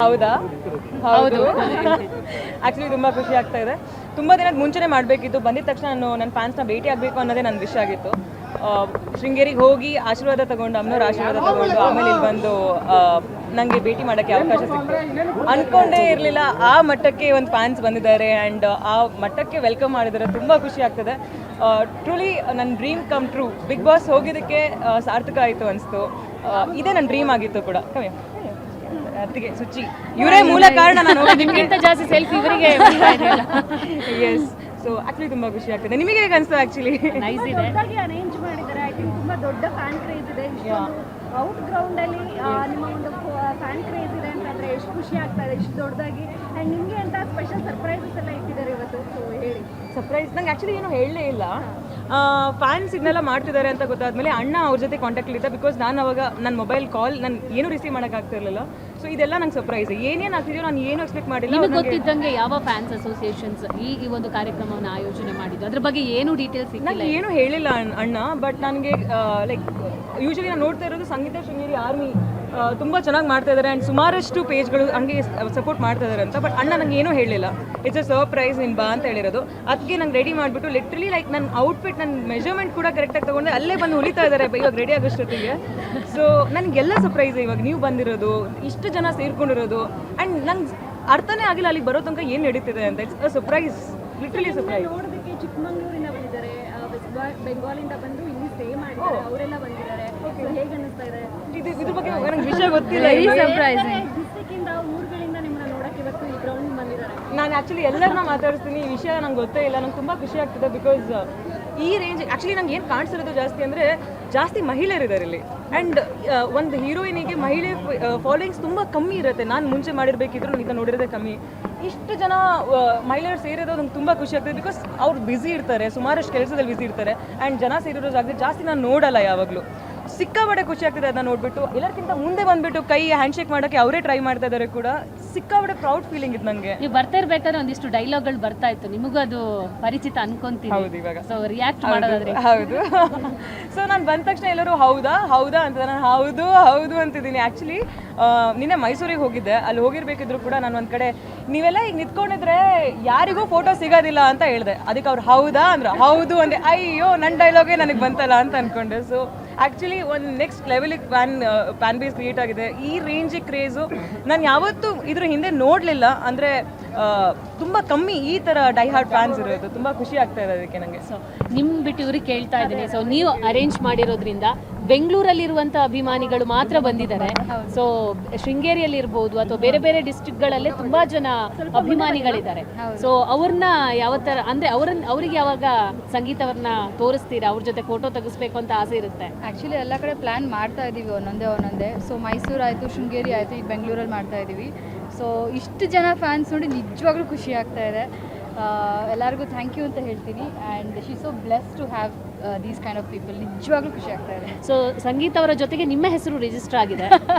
ಹೌದಾ? ಹೌದು. ಆ್ಯಕ್ಚುಲಿ ತುಂಬ ಖುಷಿ ಆಗ್ತಾ ಇದೆ. ತುಂಬ ದಿನದ ಮುಂಚೆನೇ ಮಾಡಬೇಕಿತ್ತು. ಬಂದಿದ ತಕ್ಷಣ ನಾನು ನನ್ನ ಫ್ಯಾನ್ಸ್ನ ಭೇಟಿ ಆಗಬೇಕು ಅನ್ನೋದೇ ನನ್ನ ವಿಷಯ ಆಗಿತ್ತು. ಶೃಂಗೇರಿಗೆ ಹೋಗಿ ಆಶೀರ್ವಾದ ತಗೊಂಡು, ಅಮ್ಮನವ್ರ ಆಶೀರ್ವಾದ ತಗೊಂಡು, ಆಮೇಲೆ ಇಲ್ಲಿ ಬಂದು ನನಗೆ ಭೇಟಿ ಮಾಡೋಕ್ಕೆ ಅವಕಾಶ ಸಿಕ್ತು. ಅಂದ್ಕೊಂಡೇ ಇರಲಿಲ್ಲ ಆ ಮಟ್ಟಕ್ಕೆ ಒಂದು ಫ್ಯಾನ್ಸ್ ಬಂದಿದ್ದಾರೆ ಆ್ಯಂಡ್ ಆ ಮಟ್ಟಕ್ಕೆ ವೆಲ್ಕಮ್ ಮಾಡಿದ್ದಾರೆ. ತುಂಬ ಖುಷಿ ಆಗ್ತದೆ. ಟ್ರೂಲಿ ನನ್ನ dream come true. Big boss ಹೋಗಿದ್ದಕ್ಕೆ ಸಾರ್ಥಕ ಆಯಿತು ಅನಿಸ್ತು. ಇದೇ ನನ್ನ ಡ್ರೀಮ್ ಆಗಿತ್ತು ಕೂಡ. ಕಮ್ಮಿ ಅದಕ್ಕೆ ಸುಚ್ಚಿ ಇವರೇ ಮೂಲ ಕಾರಣ. ನಾನು ನಿಮ್ಗಿಂತ ಜಾಸ್ತಿ ಸೆಲ್ಫಿ ಇವರಿಗೆ. ಎಸ್. ಸೊ ಆಕ್ಚುಲಿ ತುಂಬಾ ಖುಷಿ ಆಗ್ತದೆ. ನಿಮಗೆ ಹೇಗೆ ಅನಿಸ್ತು? ಆಕ್ಚುಲಿ ನೈಸ್ ಇದೆ. ಅರೇಂಜ್ ಮಾಡಿದ್ದಾರೆ. ಐ ಥಿಂಕ್ ತುಂಬಾ ದೊಡ್ಡ ಫ್ಯಾನ್ ಕ್ರೇಜ್ ಇದೆ. ಔಟ್ ಗ್ರೌಂಡ್ ಅಲ್ಲಿ ನಿಮ್ಮ ಒಂದು ಫ್ಯಾನ್ ಕ್ರೇಜ್ ಇದೆ ಅಂತಂದ್ರೆ ಎಷ್ಟು ಖುಷಿ ಆಗ್ತಾ ಇದೆ, ಎಷ್ಟು ದೊಡ್ಡದಾಗಿ. ಆ್ಯಂಡ್ ನಿಮಗೆ ಅಂತ ಸ್ಪೆಷಲ್ ಸರ್ಪ್ರೈಸಸ್ ಎಲ್ಲ ಇಟ್ಟಿದ್ದಾರೆ ಇವತ್ತು. ಸೊ ಹೇಳಿ. ಸರ್ಪ್ರೈಸ್ ನಂಗೆ ಆ್ಯಕ್ಚುಲಿ ಏನೂ ಹೇಳಲೇ ಇಲ್ಲ. ಫ್ಯಾನ್ಸ್ ಇದನ್ನೆಲ್ಲ ಮಾಡ್ತಿದ್ದಾರೆ ಅಂತ ಗೊತ್ತಾದ್ಮೇಲೆ ಅಣ್ಣ ಅವ್ರ ಜೊತೆ ಕಾಂಟ್ಯಾಕ್ಟಲ್ಲಿದ್ದೆ. ಬಿಕಾಸ್ ನಾನು ಅವಾಗ ನನ್ನ ಮೊಬೈಲ್ ಕಾಲ್ ನಾನು ಏನೂ ರಿಸೀವ್ ಮಾಡೋಕ್ಕಾಗ್ತಿರ್ಲಿಲ್ಲ. ಸೊ ಇದೆಲ್ಲ ನಂಗೆ ಸರ್ಪ್ರೈಸ್. ಏನೇನು ಆಗ್ತಿದೆಯೋ ನಾನು ಏನು ಎಕ್ಸ್ಪೆಕ್ಟ್ ಮಾಡಿಲ್ಲ. ನಿಮಗೆ ಗೊತ್ತಿದ್ದಂಗೆ ಯಾವ ಫ್ಯಾನ್ಸ್ ಅಸೋಸಿಯೇಷನ್ಸ್ ಈ ಒಂದು ಕಾರ್ಯಕ್ರಮವನ್ನು ಆಯೋಜನೆ ಮಾಡಿದ್ದು, ಅದ್ರ ಬಗ್ಗೆ ಏನು ಡೀಟೇಲ್ಸ್ ನನಗೆ ಏನೂ ಹೇಳಿಲ್ಲ ಅಣ್ಣ. ಬಟ್ ನನಗೆ ಲೈಕ್ ಯೂಶಲಿ ನಾನು ನೋಡ್ತಾ ಇರೋದು ಸಂಗೀತ ಶೃಂಗೇರಿ ಆರ್ಮಿ ತುಂಬ ಚೆನ್ನಾಗಿ ಮಾಡ್ತಾ ಇದ್ದಾರೆ ಆ್ಯಂಡ್ ಸುಮಾರಷ್ಟು ಪೇಜ್ಗಳು ಹಂಗೆ ಸಪೋರ್ಟ್ ಮಾಡ್ತಾ ಇದ್ದಾರೆ ಅಂತ. ಬಟ್ ಅಣ್ಣ ನಂಗೆ ಏನೂ ಹೇಳಿಲ್ಲ. ಇಟ್ಸ್ ಅ ಸರ್ಪ್ರೈಸ್ ನಿನ್ ಬಾ ಅಂತ ಹೇಳಿರೋದು. ಅದಕ್ಕೆ ನಂಗೆ ರೆಡಿ ಮಾಡಿಬಿಟ್ಟು ಲಿಟ್ರಲಿ ಲೈಕ್ ನನ್ನ ಔಟ್ಫಿಟ್, ನನ್ನ ಮೆಜರ್ಮೆಂಟ್ ಕೂಡ ಕರೆಕ್ಟಾಗಿ ತೊಗೊಂಡೆ ಅಲ್ಲೇ ಬಂದು ಉಳಿತಾ ಇದ್ದಾರೆ ಇವಾಗ ರೆಡಿ ಆಗೋಷ್ಟೊತ್ತಿಗೆ. ಸೊ ನನಗೆಲ್ಲ ಸರ್ಪ್ರೈಸ್. ಇವಾಗ ನೀವು ಬಂದಿರೋದು, ಇಷ್ಟು ಜನ ಸೇರ್ಕೊಂಡಿರೋದು ಆ್ಯಂಡ್ ನಂಗೆ ಅರ್ಥನೇ ಆಗಿಲ್ಲ ಅಲ್ಲಿಗೆ ಬರೋ ತನಕ ಏನು ನಡೀತಿದೆ ಅಂತ. It's a surprise, literally surprise. ನೋಡೋದಕ್ಕೆ ಚಿಕ್ಕಮಂಗ್ಳೂರಿಂದ ಬಂದಿದ್ದಾರೆ, ವೆಸ್ಟ್ ಬೆಂಗಾಲಿಂದ ಬಂದು ಇಲ್ಲಿ ಸ್ಟೇ ಮಾಡಿದ್ದಾರೆ, ಅವರೆಲ್ಲ ಬಂದಿದ್ದಾರೆ. ಹೇಗೆ ಅನ್ನಿಸ್ತಾ ಇದೆ? ಇದ್ರ ಬಗ್ಗೆ ನನಗೆ ವಿಷಯ ಗೊತ್ತಿಲ್ಲ. ಡಿಸ್ಟ್ರಿಕ್ಟ್ ಇಂದ, ಊರುಗಳಿಂದ ನಿಮ್ಮನ್ನ ನೋಡಕ್ಕೆ ಇವತ್ತು ಈ ಗ್ರೌಂಡ್ ಬಂದಿದ್ದಾರೆ. ನಾನು ಆ್ಯಕ್ಚುಲಿ ಎಲ್ಲರನ್ನ ಮಾತಾಡಿಸ್ತೀನಿ. ಈ ವಿಷಯ ನಂಗೆ ಗೊತ್ತೇ ಇಲ್ಲ. ನಂಗೆ ತುಂಬ ಖುಷಿ ಆಗ್ತದೆ. ಬಿಕಾಸ್ ಈ ರೇಂಜ್ ಆ್ಯಕ್ಚುಲಿ ನಂಗೆ ಏನು ಕಾಣಿಸಿರೋದು ಜಾಸ್ತಿ ಅಂದರೆ ಜಾಸ್ತಿ ಮಹಿಳೆಯರಿದ್ದಾರೆ ಇಲ್ಲಿ. ಆ್ಯಂಡ್ ಒಂದು ಹೀರೋಯಿನಿಗೆ ಮಹಿಳೆ ಫಾಲೋಯಿಂಗ್ಸ್ ತುಂಬ ಕಮ್ಮಿ ಇರುತ್ತೆ. ನಾನು ಮುಂಚೆ ಮಾಡಿರಬೇಕಿದ್ರು ನಾನು ಇದನ್ನು ನೋಡಿರೋದೇ ಕಮ್ಮಿ. ಇಷ್ಟು ಜನ ಮಹಿಳೆಯರು ಸೇರಿರೋದು ನಂಗೆ ತುಂಬ ಖುಷಿ ಆಗ್ತದೆ. ಬಿಕಾಸ್ ಅವ್ರು ಬ್ಯುಸಿ ಇರ್ತಾರೆ, ಸುಮಾರಷ್ಟು ಕೆಲಸದಲ್ಲಿ ಬ್ಯುಸಿ ಇರ್ತಾರೆ ಆ್ಯಂಡ್ ಜನ ಸೇರಿರೋ ಜಾಗದಲ್ಲಿ ಜಾಸ್ತಿ ನಾನು ನೋಡಲ್ಲ ಯಾವಾಗಲೂ. ಸಿಕ್ಕಾಪಟ್ಟೆ ಖುಷಿ ಆಗ್ತದೆ ಅದನ್ನ ನೋಡ್ಬಿಟ್ಟು. ಎಲ್ಲರಿಗಿಂತ ಮುಂದೆ ಬಂದ್ಬಿಟ್ಟು ಕೈ ಹ್ಯಾಂಡ್ಶೇಕ್ ಮಾಡೋಕ್ಕೆ ಅವರೇ ಟ್ರೈ ಮಾಡ್ತಾ ಇದ್ದಾರೆ ಕೂಡ. ಸಿಕ್ಕಾಪಟ್ಟೆ ಪ್ರೌಡ್ ಫೀಲಿಂಗ್ ಇತ್ತು ನನಗೆ. ನೀವು ಬರ್ತಾ ಇರ್ಬೇಕಾದ್ರೆ ಒಂದಿಷ್ಟು ಡೈಲಾಗ್ಗಳು ಬರ್ತಾ ಇತ್ತು, ನಿಮಗೂ ಅದು ಪರಿಚಿತ ಅನ್ಕೊಂತೀನಿ. ಹೌದು, ಇವಾಗ ಸೊ ರಿಯಾಕ್ಟ್ ಮಾಡೋದಾದ್ರೆ. ಹೌದು. ಸೊ ನಾನು ಬಂದ ತಕ್ಷಣ ಎಲ್ಲರೂ ಹೌದಾ ಹೌದಾ ಅಂತ, ನಾನು ಹೌದು ಹೌದು ಅಂತಿದ್ದೀನಿ. ಆ್ಯಕ್ಚುಲಿ ನಿನ್ನೆ ಮೈಸೂರಿಗೆ ಹೋಗಿದ್ದೆ. ಅಲ್ಲಿ ಹೋಗಿರ್ಬೇಕಿದ್ರು ಕೂಡ ನಾನು ಒಂದು ಕಡೆ ನೀವೆಲ್ಲ ಈಗ ನಿಂತ್ಕೊಂಡಿದ್ರೆ ಯಾರಿಗೂ ಫೋಟೋ ಸಿಗೋದಿಲ್ಲ ಅಂತ ಹೇಳಿದೆ. ಅದಕ್ಕೆ ಅವ್ರು ಹೌದಾ ಅಂದ್ರೆ ಹೌದು ಅಂದೆ. ಅಯ್ಯೋ ನನ್ನ ಡೈಲಾಗೇ ನನಗೆ ಬಂತಲ್ಲ ಅಂತ ಅಂದ್ಕೊಂಡೆ. ಸೊ ಆ್ಯಕ್ಚುಲಿ ಒಂದು ನೆಕ್ಸ್ಟ್ ಲೆವೆಲಿಗೆ ಫ್ಯಾನ್ ಬೇಸ್ ಕ್ರಿಯೇಟ್ ಆಗಿದೆ. ಈ ರೇಂಜಿಗೆ ಕ್ರೇಜು ನಾನು ಯಾವತ್ತೂ ಇದ್ರ ಹಿಂದೆ ನೋಡಲಿಲ್ಲ. ಅಂದರೆ ತುಂಬ ಕಮ್ಮಿ ಈ ಥರ ಡೈ ಹಾರ್ಟ್ ಫ್ಯಾನ್ಸ್ ಇರೋದು. ತುಂಬ ಖುಷಿ ಆಗ್ತಾ ಇದೆ ಅದಕ್ಕೆ ನನಗೆ. ಸೊ ನಿಮ್ಮ ಬಿಟ್ಟು ಇವ್ರಿಗೆ ಕೇಳ್ತಾ ಇದ್ದೀನಿ. ಸೊ ನೀವು ಅರೇಂಜ್ ಮಾಡಿರೋದ್ರಿಂದ ಬೆಂಗಳೂರಲ್ಲಿರುವಂಥ ಅಭಿಮಾನಿಗಳು ಮಾತ್ರ ಬಂದಿದ್ದಾರೆ. ಸೊ ಶೃಂಗೇರಿಯಲ್ಲಿ ಇರ್ಬೋದು ಅಥವಾ ಬೇರೆ ಬೇರೆ ಡಿಸ್ಟ್ರಿಕ್ಟ್ಗಳಲ್ಲೇ ತುಂಬ ಜನ ಅಭಿಮಾನಿಗಳಿದ್ದಾರೆ. ಸೊ ಅವ್ರನ್ನ ಯಾವ ಥರ ಅಂದರೆ ಅವ್ರಿಗೆ ಯಾವಾಗ ಸಂಗೀತವ್ರನ್ನ ತೋರಿಸ್ತೀರಾ? ಅವ್ರ ಜೊತೆ ಫೋಟೋ ತೆಗಿಸ್ಬೇಕು ಅಂತ ಆಸೆ ಇರುತ್ತೆ. ಆ್ಯಕ್ಚುಲಿ ಎಲ್ಲ ಕಡೆ ಪ್ಲ್ಯಾನ್ ಮಾಡ್ತಾ ಇದ್ದೀವಿ ಒಂದೊಂದೇ. ಸೊ ಮೈಸೂರು ಆಯಿತು, ಶೃಂಗೇರಿ ಆಯಿತು, ಈಗ ಬೆಂಗಳೂರಲ್ಲಿ ಮಾಡ್ತಾ ಇದ್ದೀವಿ. ಸೊ ಇಷ್ಟು ಜನ ಫ್ಯಾನ್ಸ್ ನೋಡಿ ನಿಜವಾಗ್ಲೂ ಖುಷಿ ಆಗ್ತಾ ಇದೆ. ಎಲ್ಲರಿಗೂ ಥ್ಯಾಂಕ್ ಯು ಅಂತ ಹೇಳ್ತೀನಿ. And she so blessed to have these kind of people. ನಿಜವಾಗ್ಲೂ ಖುಷಿ ಆಗ್ತಾ ಇದೆ. ಸೊ ಸಂಗೀತ ಅವರ ಜೊತೆಗೆ ನಿಮ್ಮ ಹೆಸರು ರಿಜಿಸ್ಟರ್ ಆಗಿದೆ,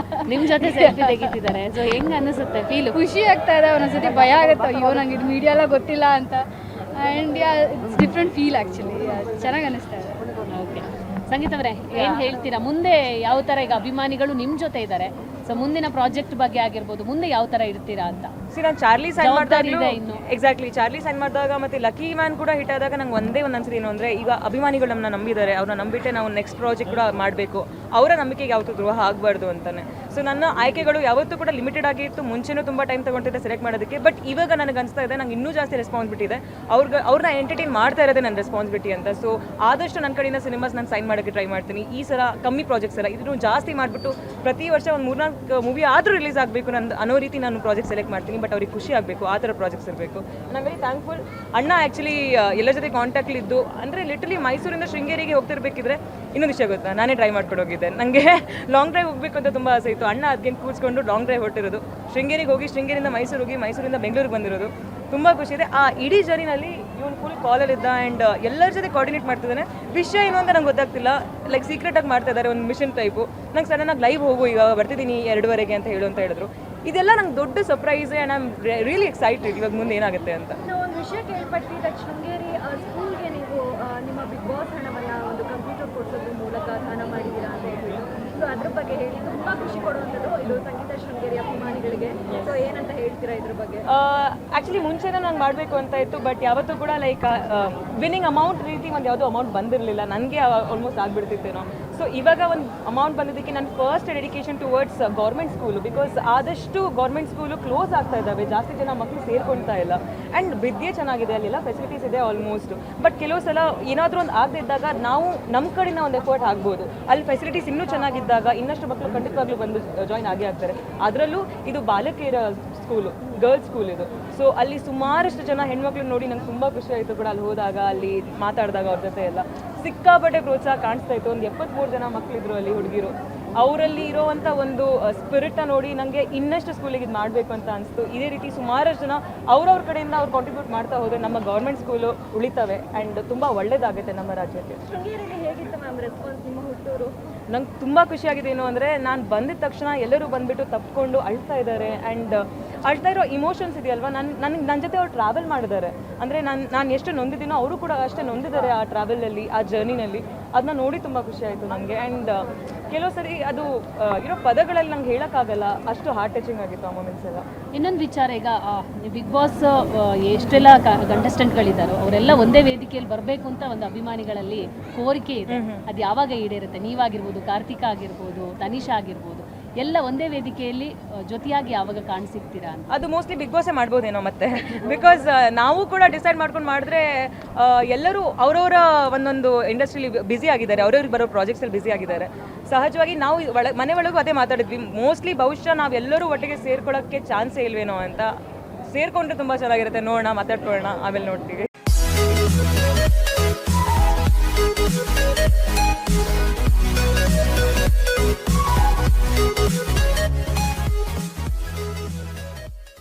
ನಿಮ್ಮ ಜೊತೆ ಸೆಲ್ಫಿ ತೆಗಿತಿದ್ದಾರೆ. ಸೊ ಹೆಂಗೆ ಅನಿಸುತ್ತೆ ಫೀಲು? ಖುಷಿ ಆಗ್ತಾ ಇದೆ. ಒಂದೊಂದ್ಸತಿ ಭಯ ಆಗುತ್ತೆ, ಅಯ್ಯೋ ನಂಗೆ ಇದು ಮೀಡಿಯಾ ಎಲ್ಲ ಗೊತ್ತಿಲ್ಲ ಅಂತ. And it's different feel actually. ಚೆನ್ನಾಗಿ ಅನ್ನಿಸ್ತಾ ಇದೆ. ಓಕೆ ಸಂಗೀತ ಅವರೇ, ಏನು ಹೇಳ್ತೀರಾ? ಮುಂದೆ ಯಾವ ಥರ ಈಗ ಅಭಿಮಾನಿಗಳು ನಿಮ್ಮ ಜೊತೆ ಇದ್ದಾರೆ, ಸೊ ಮುಂದಿನ ಪ್ರಾಜೆಕ್ಟ್ ಬಗ್ಗೆ ಆಗಿರ್ಬೋದು, ಮುಂದೆ ಯಾವ ಥರ ಇರ್ತೀರಾ ಅಂತ? ನಾನು ಚಾರ್ಲಿ ಸೈನ್ ಮಾಡಿದಾಗ ಇನ್ನು ಎಕ್ಸಾಕ್ಟ್ಲಿ ಚಾರ್ಲಿ ಸೈನ್ ಮಾಡಿದಾಗ ಮತ್ತು ಲಕ್ಕಿ ಮ್ಯಾನ್ ಕೂಡ ಹಿಟ್ ಆದಾಗ ನಂಗೆ ಒಂದೇ ಒಂದು ಅನ್ಸಿದೆ ಏನು ಅಂದರೆ, ಈಗ ಅಭಿಮಾನಿಗಳು ನಮ್ಮನ್ನ ನಂಬಿದ್ದಾರೆ. ಅವ್ರನ್ನ ನಂಬಿಟ್ಟೆ ನಾವು ನೆಕ್ಸ್ಟ್ ಪ್ರಾಜೆಕ್ಟ್ ಕೂಡ ಮಾಡಬೇಕು. ಅವರ ನಂಬಿಕೆಗೆ ಯಾವತ್ತೂ ದ್ರೋಹ ಆಗಬಾರ್ದು ಅಂತಾನೆ. ಸೊ ನನ್ನ ಆಯ್ಕೆಗಳು ಯಾವತ್ತೂ ಕೂಡ ಲಿಮಿಟೆಡ್ ಆಗಿತ್ತು. ಮುಂಚೆನೂ ತುಂಬ ಟೈಮ್ ತಗೊಂಡಿದ್ದೆ ಸೆಲೆಕ್ಟ್ ಮಾಡೋದಕ್ಕೆ. ಬಟ್ ಇವಾಗ ನನಗೆ ಅನಿಸ್ತಾ ಇದೆ ನಂಗೆ ಇನ್ನೂ ಜಾಸ್ತಿ ರೆಸ್ಪಾನ್ಸಿಬಿಲಿಟಿ ಇದೆ. ಅವ್ರನ್ನ ಎಂಟರ್ಟೈನ್ ಮಾಡ್ತಾ ಇರೋದೇ ನನ್ನ ರೆಸ್ಪಾನ್ಸಿಬಿಲಿಟಿ ಅಂತ. ಸೊ ಆದಷ್ಟು ನನ್ನ ಕಡೆಯಿಂದ ಸಿನಿಮಾಸ್ ನಾನು ಸೈನ್ ಮಾಡೋಕ್ಕೆ ಟ್ರೈ ಮಾಡ್ತೀನಿ. ಈ ಸಲ ಕಮ್ಮಿ ಪ್ರಾಜೆಕ್ಟ್ಸ್ ಎಲ್ಲ ಇದನ್ನು ಜಾಸ್ತಿ ಮಾಡಿಬಿಟ್ಟು ಪ್ರತಿ ವರ್ಷ ಒಂದು 3-4 ಮೂವಿ ಆದರೂ ರಿಲೀಸ್ ಆಗಬೇಕು ನಂದು ಅನ್ನೋ ರೀತಿ ನಾನು ಪ್ರಾಜೆಕ್ಟ್ ಸೆಲೆಕ್ಟ್ ಮಾಡ್ತೀನಿ. ಬಟ್ ಅವ್ರಿಗೆ ಖುಷಿ ಆಗಬೇಕು, ಆ ಥರ ಪ್ರಾಜೆಕ್ಟ್ಸ್ ಇರಬೇಕು. ನಾನು ವೆರಿ ಥ್ಯಾಂಕ್ಫುಲ್. ಅಣ್ಣ ಆ್ಯಕ್ಚುಲಿ ಎಲ್ಲರ ಜೊತೆ ಕಾಂಟ್ಯಾಕ್ಟ್ಲಿದ್ದು, ಅಂದರೆ ಲಿಟ್ರಲಿ ಮೈಸೂರಿಂದ ಶೃಂಗೇರಿಗೆ ಹೋಗ್ತಿರ್ಬೇಕಿದ್ರೆ ಇನ್ನೊಂದು ವಿಷಯ ಗೊತ್ತಾ, ನಾನೇ ಡ್ರೈವ್ ಮಾಡ್ಕೊಂಡು ಹೋಗಿದ್ದೆ. ನನಗೆ ಲಾಂಗ್ ಡ್ರೈವ್ ಹೋಗಬೇಕು ಅಂತ ತುಂಬ ಆಸೆ ಇತ್ತು. ಅಣ್ಣ ಅದಕ್ಕೆ ಕೂರಿಸ್ಕೊಂಡು ಲಾಂಗ್ ಡ್ರೈವ್ ಹೊಟ್ಟಿರೋದು. ಶೃಂಗೇರಿಗೆ ಹೋಗಿ ಶೃಂಗೇರಿಯಿಂದ ಮೈಸೂರು ಹೋಗಿ ಮೈಸೂರಿಂದ ಬೆಂಗಳೂರಿಗೆ ಬಂದಿರೋದು. ತುಂಬ ಖುಷಿ ಇದೆ. ಆ ಇಡೀ ಜರ್ನಿನಲ್ಲಿ ಇವನು ಫುಲ್ ಕಾಲಲ್ಲಿದ್ದ ಆ್ಯಂಡ್ ಎಲ್ಲರ ಜೊತೆ ಕೋಆರ್ಡಿನೇಟ್ ಮಾಡ್ತಿದ್ದಾನೆ. ವಿಷಯ ಏನು ಅಂತ ನಂಗೆ ಗೊತ್ತಾಗ್ತಿಲ್ಲ. ಲೈಕ್ ಸೀಕ್ರೆಟಾಗಿ ಮಾಡ್ತಾ ಇದ್ದಾರೆ, ಒಂದು ಮಿಷನ್ ಟೈಪು. ನಂಗೆ ಸಡನ್ನಾಗಿ ಲೈವ್ ಹೋಗು, ಈಗ ಬರ್ತಿದ್ದೀನಿ 2:30 ಅಂತ ಹೇಳು ಅಂತ ಹೇಳಿದ್ರು. ಇದೆಲ್ಲ ನಂಗೆ ದೊಡ್ಡ surprise. And I am really excited ಇವಾಗ ಮುಂದೆ ಏನಾಗುತ್ತೆ ಅಂತ. ನಾವು ಒಂದು ವಿಷಯ ಕೇಳ್ಪಟ್ಟಿದ್ದ ಶೃಂಗೇರಿ ಸ್ಕೂಲ್ಗೆ ನೀವು ನಿಮ್ಮ ಬಿಗ್ ಬಾಸ್ ಹಣವನ್ನು ಒಂದು ಕಂಪ್ಯೂಟರ್ ಕೊಡಿಸೋದ್ರ ಮೂಲಕ ದಾನ ಮಾಡಿದ್ದೀರಾ ಅಂತ ಹೇಳ್ಬಿಟ್ಟು ಸೊ ಅದ್ರ ಬಗ್ಗೆ ಹೇಳಿ. ತುಂಬಾ ಖುಷಿ ಕೊಡುವಂಥದ್ದು ಇದು ಸಂಗೀತ ಶೃಂಗೇರಿ ಅಭಿಮಾನಿಗಳಿಗೆ. ಸೊ ಏನಂತ ಹೇಳ್ತೀರಾ ಇದ್ರ ಬಗ್ಗೆ? ಆ್ಯಕ್ಚುಲಿ ಮುಂಚೆನೇ ನಂಗೆ ಮಾಡಬೇಕು ಅಂತ ಇತ್ತು, ಬಟ್ ಯಾವತ್ತೂ ಕೂಡ ಲೈಕ್ ವಿನ್ನಿಂಗ್ ಅಮೌಂಟ್ ರೀತಿ ಒಂದು ಯಾವುದೋ ಅಮೌಂಟ್ ಬಂದಿರಲಿಲ್ಲ ನನಗೆ. ಆಲ್ಮೋಸ್ಟ್ ಆಗಿಬಿಡ್ತಿತ್ತೇನೋ. ಸೊ ಇವಾಗ ಒಂದು ಅಮೌಂಟ್ ಬಂದಿದ್ದಕ್ಕೆ ನನ್ನ first dedication towards government school. Because ಆದಷ್ಟು ಗೌರ್ಮೆಂಟ್ ಸ್ಕೂಲು ಕ್ಲೋಸ್ ಆಗ್ತಾ ಇದ್ದಾವೆ, ಜಾಸ್ತಿ ಜನ ಮಕ್ಕಳು ಸೇರ್ಕೊಳ್ತಾ ಇಲ್ಲ. ಆ್ಯಂಡ್ ವಿದ್ಯೆ ಚೆನ್ನಾಗಿದೆ, ಅಲ್ಲೆಲ್ಲ ಫೆಸಿಲಿಟೀಸ್ ಇದೆ ಆಲ್ಮೋಸ್ಟ್. ಬಟ್ ಕೆಲವು ಸಲ ಏನಾದರೂ ಒಂದು ಆಗದಿದ್ದಾಗ ನಾವು ನಮ್ಮ ಕಡೆಯಿಂದ ಒಂದು ಎಫರ್ಟ್ ಆಗ್ಬೋದು. ಅಲ್ಲಿ ಫೆಸಿಲಿಟೀಸ್ ಇನ್ನೂ ಚೆನ್ನಾಗಿದ್ದಾಗ ಇನ್ನಷ್ಟು ಮಕ್ಕಳು ಖಂಡಿತವಾಗ್ಲೂ ಬಂದು ಜಾಯ್ನ್ ಆಗೇ ಆಗ್ತಾರೆ. ಅದರಲ್ಲೂ ಇದು ಬಾಲಕಿಯರ ಸ್ಕೂಲು, ಗರ್ಲ್ಸ್ ಸ್ಕೂಲ್ ಇದು. ಸೊ ಅಲ್ಲಿ ಸುಮಾರಷ್ಟು ಜನ ಹೆಣ್ಮಕ್ಳು ನೋಡಿ ನಂಗೆ ತುಂಬ ಖುಷಿ ಆಯಿತು ಕೂಡ. ಅಲ್ಲಿ ಹೋದಾಗ, ಅಲ್ಲಿ ಮಾತಾಡಿದಾಗ ಅವ್ರ ಜೊತೆ ಎಲ್ಲ ಸಿಕ್ಕಾಪಟ್ಟೆ ಪ್ರೋತ್ಸಾಹ ಕಾಣಿಸ್ತಾ ಇತ್ತು. ಒಂದು 73 ಜನ ಮಕ್ಕಳಿದ್ರು ಅಲ್ಲಿ, ಹುಡುಗಿರು. ಅವರಲ್ಲಿ ಇರೋವಂಥ ಒಂದು ಸ್ಪಿರಿಟ್ನ ನೋಡಿ ನನಗೆ ಇನ್ನಷ್ಟು ಸ್ಕೂಲಿಗೆ ಇದು ಮಾಡಬೇಕು ಅಂತ ಅನಿಸ್ತು. ಇದೇ ರೀತಿ ಸುಮಾರಷ್ಟು ಜನ ಅವ್ರವ್ರ ಕಡೆಯಿಂದ ಅವ್ರು ಕಾಂಟ್ರಿಬ್ಯೂಟ್ ಮಾಡ್ತಾ ಹೋದರೆ ನಮ್ಮ ಗೌರ್ಮೆಂಟ್ ಸ್ಕೂಲು ಉಳಿತವೆ ಆ್ಯಂಡ್ ತುಂಬ ಒಳ್ಳೆಯದಾಗುತ್ತೆ ನಮ್ಮ ರಾಜ್ಯಕ್ಕೆ. ಶೃಂಗೇರಿಯಲ್ಲಿ ಹೇಗಿತ್ತು ಮ್ಯಾಮ್ ರೆಸ್ಪಾನ್ಸ್ ನಿಮ್ಮ ಹುಟ್ಟೂರು? ನಂಗೆ ತುಂಬ ಖುಷಿಯಾಗಿದೆ. ಏನು ಅಂದರೆ ನಾನು ಬಂದಿದ ತಕ್ಷಣ ಎಲ್ಲರೂ ಬಂದುಬಿಟ್ಟು ತಪ್ಪಿಕೊಂಡು ಅಳ್ತಾ ಇದ್ದಾರೆ. ಆ್ಯಂಡ್ ಅಳ್ತಾ ಇರೋ ಇಮೋಷನ್ಸ್ ಇದೆಯಲ್ವ, ನನ್ನ ಜೊತೆ ಅವ್ರು ಟ್ರಾವೆಲ್ ಮಾಡಿದ್ದಾರೆ. ಅಂದರೆ ನಾನು ಎಷ್ಟು ನೊಂದಿದ್ದೀನೋ ಅವರು ಕೂಡ ಅಷ್ಟೇ ನೊಂದಿದ್ದಾರೆ ಆ ಟ್ರಾವೆಲಲ್ಲಿ, ಆ ಜರ್ನಿನಲ್ಲಿ. ಅದನ್ನ ನೋಡಿ ತುಂಬ ಖುಷಿ ಆಯಿತು ನನಗೆ. ಆ್ಯಂಡ್ ಕೆಲವು ಸರಿ ಅದು ಇರೋ ಪದಗಳಲ್ಲಿ ನಂಗೆ ಹೇಳೋಕ್ಕಾಗಲ್ಲ, ಅಷ್ಟು ಹಾರ್ಟ್ ಟಚಿಂಗ್ ಆಗಿತ್ತು ಆ ಮೂಮೆಂಟ್ಸ್ ಎಲ್ಲ. ಇನ್ನೊಂದು ವಿಚಾರ, ಈಗ ಬಿಗ್ ಬಾಸ್ ಎಷ್ಟೆಲ್ಲ ಕಂಟೆಸ್ಟೆಂಟ್ಗಳಿದ್ದಾರೋ ಅವರೆಲ್ಲ ಒಂದೇ ವೇದಿಕೆಯಲ್ಲಿ ಬರಬೇಕು ಅಂತ ಒಂದು ಅಭಿಮಾನಿಗಳಲ್ಲಿ ಕೋರಿಕೆ ಇದೆ. ಅದು ಯಾವಾಗ ಈಡೇರುತ್ತೆ? ನೀವಾಗಿರ್ಬೋದು, ಕಾರ್ತಿಕ್ ಆಗಿರ್ಬೋದು, ತನಿಷಾ ಆಗಿರ್ಬೋದು, ಎಲ್ಲ ಒಂದೇ ವೇದಿಕೆಯಲ್ಲಿ ಜೊತೆಯಾಗಿ ಯಾವಾಗ ಕಾಣಿಸಿರ್ತೀರಾ ಅಂತ. ಅದು ಮೋಸ್ಟ್ಲಿ ಬಿಗ್ ಬಾಸೇ ಮಾಡ್ಬೋದೇನೋ ಮತ್ತೆ. ಬಿಕಾಸ್ ನಾವು ಕೂಡ ಡಿಸೈಡ್ ಮಾಡ್ಕೊಂಡು ಮಾಡಿದ್ರೆ ಎಲ್ಲರೂ ಅವರವರ ಒಂದೊಂದು ಇಂಡಸ್ಟ್ರಿಲಿ ಬ್ಯುಸಿ ಆಗಿದ್ದಾರೆ, ಅವ್ರವ್ರಿಗೆ ಬರೋ ಪ್ರಾಜೆಕ್ಟ್ಸಲ್ಲಿ ಬ್ಯುಸಿ ಆಗಿದ್ದಾರೆ. ಸಹಜವಾಗಿ ನಾವು ಮನೆ ಒಳಗೂ ಅದೇ ಮಾತಾಡಿದ್ವಿ. ಮೋಸ್ಟ್ಲಿ ಬಹುಶಃ ನಾವೆಲ್ಲರೂ ಒಟ್ಟಿಗೆ ಸೇರ್ಕೊಳ್ಳೋಕ್ಕೆ ಚಾನ್ಸೇ ಇಲ್ವೇನೋ ಅಂತ. ಸೇರ್ಕೊಂಡ್ರೆ ತುಂಬ ಚೆನ್ನಾಗಿರುತ್ತೆ. ನೋಡೋಣ, ಮಾತಾಡ್ಕೊಳ್ಳೋಣ, ಆಮೇಲೆ ನೋಡ್ತೀವಿ.